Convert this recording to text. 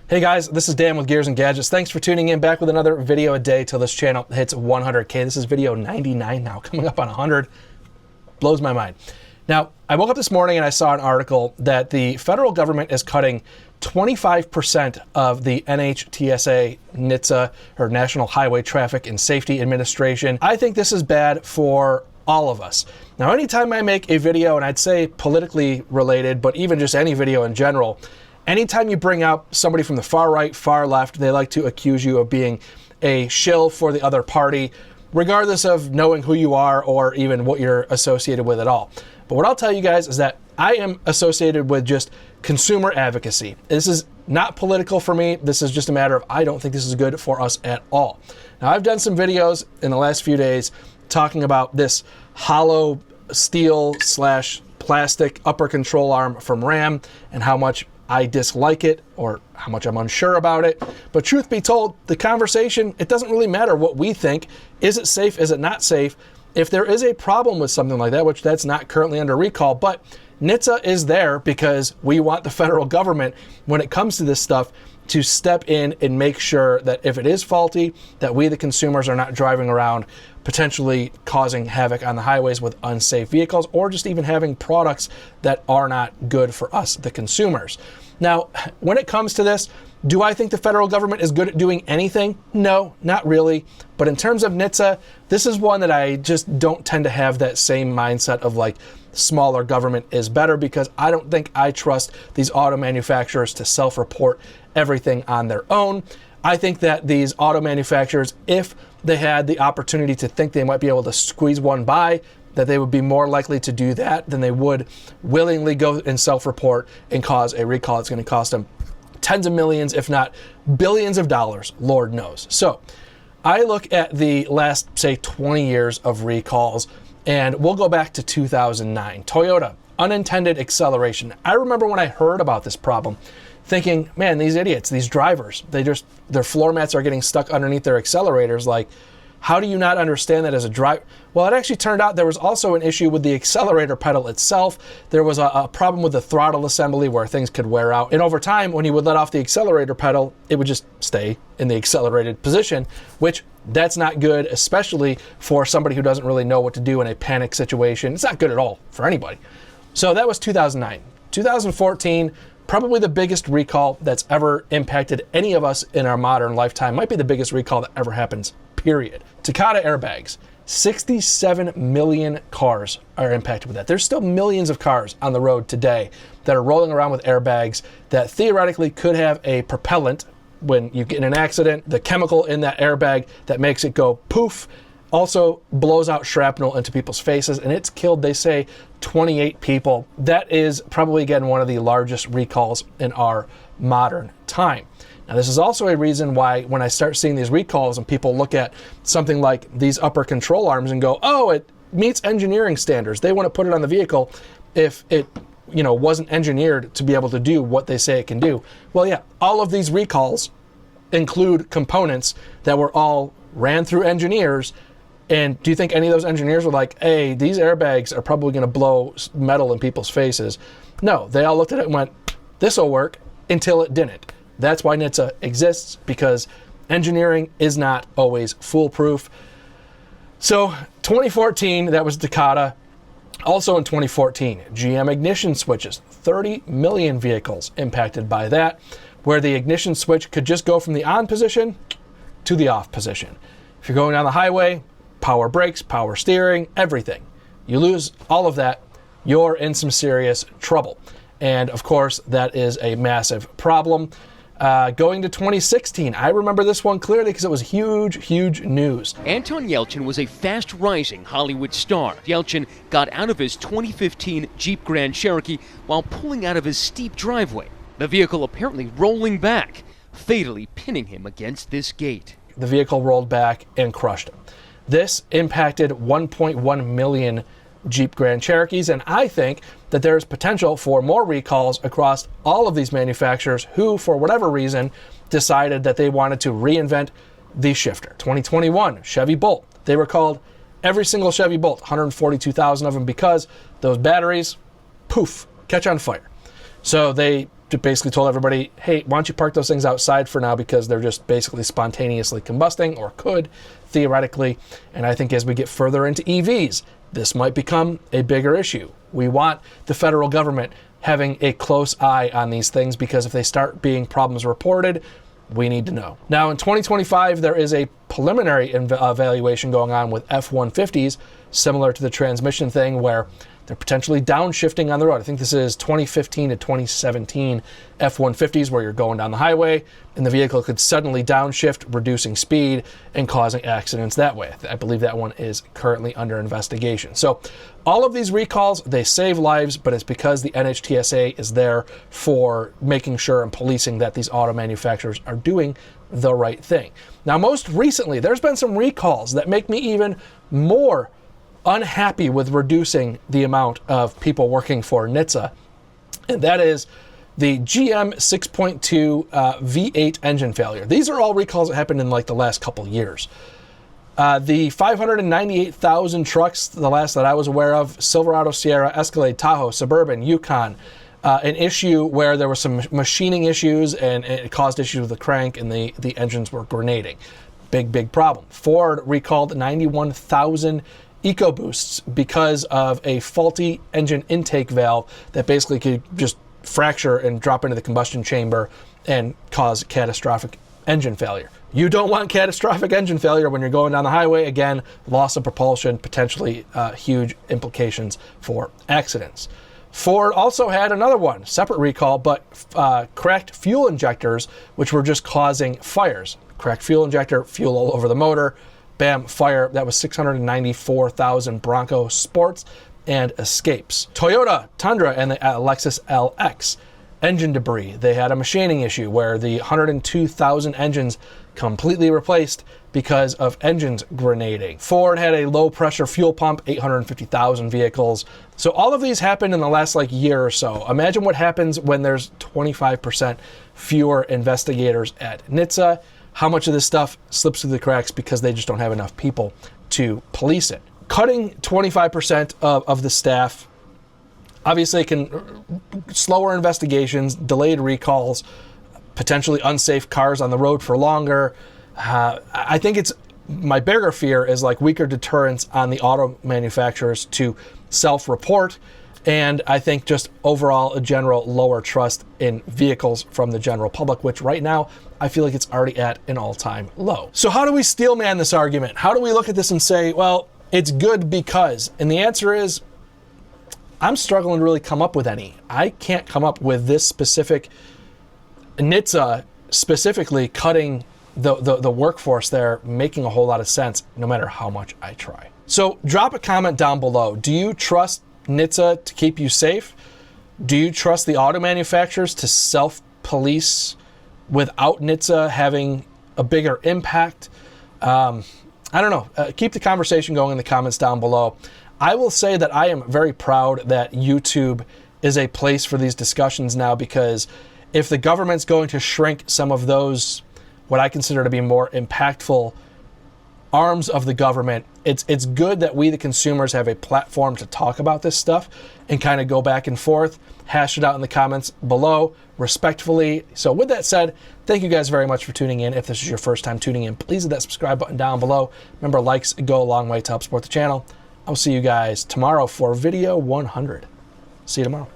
Hey guys, this is Dan with Gears and Gadgets. Thanks for tuning in, back with another video a day till this channel hits 100K. This is video 99 now, coming up on 100. Blows my mind. Now, I woke up this morning and I saw an article that the federal government is cutting 25% of the nhtsa, or National Highway Traffic and Safety Administration. I think this is bad for all of us. Now, anytime I make a video, and I'd say politically related, but even just any video in general, anytime you bring out somebody from the far right, far left, they like to accuse you of being a shill for the other party, regardless of knowing who you are or even what you're associated with at all. But what I'll tell you guys is that I am associated with just consumer advocacy. This is not political for me. This is just a matter of I don't think this is good for us at all. Now, I've done some videos in the last few days talking about this hollow steel / plastic upper control arm from Ram and how much I dislike it or how much I'm unsure about it. But truth be told, the conversation, it doesn't really matter what we think. Is it safe? Is it not safe? If there is a problem with something like that, which that's not currently under recall, but NHTSA is there because we want the federal government, when it comes to this stuff, to step in and make sure that if it is faulty, that we, the consumers, are not driving around potentially causing havoc on the highways with unsafe vehicles, or just even having products that are not good for us, the consumers. Now, when it comes to this, do I think the federal government is good at doing anything? No, not really. But in terms of NHTSA, this is one that I just don't tend to have that same mindset of like smaller government is better, because I don't think I trust these auto manufacturers to self-report everything on their own. I think that these auto manufacturers, if they had the opportunity to think they might be able to squeeze one by, that they would be more likely to do that than they would willingly go and self-report and cause a recall. It's going to cost them tens of millions, if not billions of dollars, Lord knows. So I look at the last, say, 20 years of recalls, and we'll go back to 2009. Toyota, unintended acceleration. I remember when I heard about this problem, thinking, man, these idiots, these drivers, their floor mats are getting stuck underneath their accelerators. Like, how do you not understand that as a driver? Well, it actually turned out there was also an issue with the accelerator pedal itself. There was a problem with the throttle assembly where things could wear out. And over time, when you would let off the accelerator pedal, it would just stay in the accelerated position, which that's not good, especially for somebody who doesn't really know what to do in a panic situation. It's not good at all for anybody. So that was 2009. 2014, probably the biggest recall that's ever impacted any of us in our modern lifetime. Might be the biggest recall that ever happens, period. Takata airbags. 67 million cars are impacted with that. There's still millions of cars on the road today that are rolling around with airbags that theoretically could have a propellant. When you get in an accident, the chemical in that airbag that makes it go poof also blows out shrapnel into people's faces, and it's killed, they say, 28 people. That is probably, again, one of the largest recalls in our modern time. Now, this is also a reason why when I start seeing these recalls and people look at something like these upper control arms and go, oh, it meets engineering standards. They want to put it on the vehicle if it, wasn't engineered to be able to do what they say it can do. Well, yeah, all of these recalls include components that were all ran through engineers. And do you think any of those engineers were like, hey, these airbags are probably going to blow metal in people's faces? No, they all looked at it and went, this will work, until it didn't. That's why NHTSA exists, because engineering is not always foolproof. So 2014, that was Takata. Also in 2014, GM ignition switches, 30 million vehicles impacted by that, where the ignition switch could just go from the on position to the off position. If you're going down the highway, power brakes, power steering, everything. You lose all of that, you're in some serious trouble. And of course, that is a massive problem. Going to 2016, I remember this one clearly because it was huge news. Anton Yelchin was a fast-rising Hollywood star. Yelchin got out of his 2015 Jeep Grand Cherokee while pulling out of his steep driveway, the vehicle apparently rolling back, fatally pinning him against this gate. The vehicle rolled back and crushed him. This impacted 1.1 million Jeep Grand Cherokees, and I think that there's potential for more recalls across all of these manufacturers who, for whatever reason, decided that they wanted to reinvent the shifter. 2021, Chevy Bolt. They recalled every single Chevy Bolt, 142,000 of them, because those batteries, poof, catch on fire. So they basically told everybody, hey, why don't you park those things outside for now, because they're just basically spontaneously combusting, or could, theoretically. And I think as we get further into EVs, this might become a bigger issue. We want the federal government having a close eye on these things, because if they start being problems reported, we need to know. Now, in 2025, there is a preliminary evaluation going on with F-150s, similar to the transmission thing, where they're potentially downshifting on the road. I think this is 2015 to 2017 F-150s, where you're going down the highway and the vehicle could suddenly downshift, reducing speed and causing accidents that way. I believe that one is currently under investigation. So all of these recalls, they save lives, but it's because the NHTSA is there for making sure and policing that these auto manufacturers are doing the right thing. Now, most recently, there's been some recalls that make me even more unhappy with reducing the amount of people working for NHTSA, and that is the GM 6.2 V8 engine failure. These are all recalls that happened in like the last couple years. The 598,000 trucks, the last that I was aware of: Silverado, Sierra, Escalade, Tahoe, Suburban, Yukon. An issue where there were some machining issues and it caused issues with the crank, and the engines were grenading. Big problem. Ford recalled 91,000 EcoBoosts because of a faulty engine intake valve that basically could just fracture and drop into the combustion chamber and cause catastrophic engine failure. You don't want catastrophic engine failure when you're going down the highway. Again, loss of propulsion, potentially huge implications for accidents. Ford also had another one, separate recall, but cracked fuel injectors, which were just causing fires. Cracked fuel injector, fuel all over the motor, bam, fire. That was 694,000 Bronco Sports and Escapes. Toyota Tundra and the Lexus LX, engine debris. They had a machining issue where the 102,000 engines completely replaced because of engines grenading. Ford had a low pressure fuel pump, 850,000 vehicles. So all of these happened in the last year or so. Imagine what happens when there's 25% fewer investigators at NHTSA. How much of this stuff slips through the cracks because they just don't have enough people to police it. Cutting 25% of the staff obviously can slower investigations, delayed recalls, potentially unsafe cars on the road for longer. I think it's, my bigger fear is weaker deterrence on the auto manufacturers to self-report, and I think just overall a general lower trust in vehicles from the general public, which right now I feel like it's already at an all-time low. So how do we steelman this argument? How do we look at this and say, well, it's good because? And the answer is, I'm struggling to really come up with any. I can't come up with this specific NHTSA specifically cutting the workforce there making a whole lot of sense, no matter how much I try. So drop a comment down below. Do you trust NHTSA to keep you safe? Do you trust the auto manufacturers to self-police without NHTSA having a bigger impact? I don't know. Keep the conversation going in the comments down below. I will say that I am very proud that YouTube is a place for these discussions now, because if the government's going to shrink some of those, what I consider to be more impactful arms of the government, it's good that we, the consumers, have a platform to talk about this stuff and kind of go back and forth, hash it out in the comments below respectfully. So with that said, thank you guys very much for tuning in. If this is your first time tuning in, please hit that subscribe button down below. Remember, likes go a long way to help support the channel. I'll see you guys tomorrow for video 100. See you tomorrow.